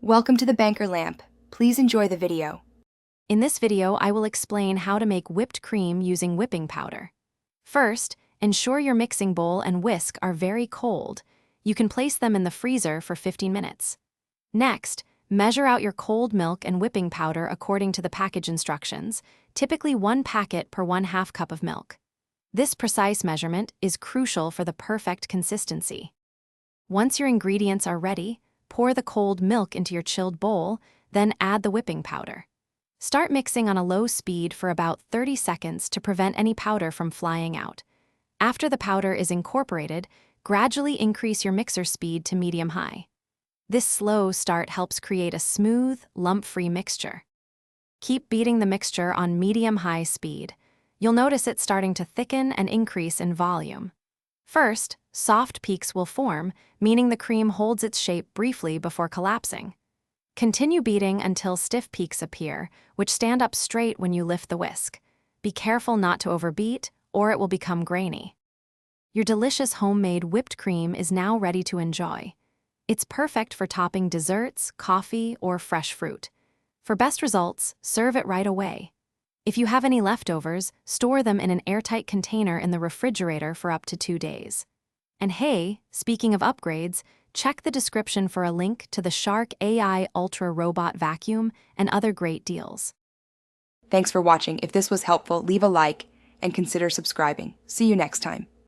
Welcome to the Banker Lamp. Please enjoy the video. In this video, I will explain how to make whipped cream using whipping powder. First, ensure your mixing bowl and whisk are very cold. You can place them in the freezer for 15 minutes. Next, measure out your cold milk and whipping powder according to the package instructions, typically 1 packet per 1/2 cup of milk. This precise measurement is crucial for the perfect consistency. Once your ingredients are ready, pour the cold milk into your chilled bowl, then add the whipping powder. Start mixing on a low speed for about 30 seconds to prevent any powder from flying out. After the powder is incorporated, gradually increase your mixer speed to medium-high. This slow start helps create a smooth, lump-free mixture. Keep beating the mixture on medium-high speed. You'll notice it starting to thicken and increase in volume. First, soft peaks will form, meaning the cream holds its shape briefly before collapsing. Continue beating until stiff peaks appear, which stand up straight when you lift the whisk. Be careful not to overbeat, or it will become grainy. Your delicious homemade whipped cream is now ready to enjoy. It's perfect for topping desserts, coffee, or fresh fruit. For best results, serve it right away. If you have any leftovers, store them in an airtight container in the refrigerator for up to 2 days. And hey, speaking of upgrades, check the description for a link to the Shark AI Ultra Robot Vacuum and other great deals. Thanks for watching. If this was helpful, leave a like and consider subscribing. See you next time.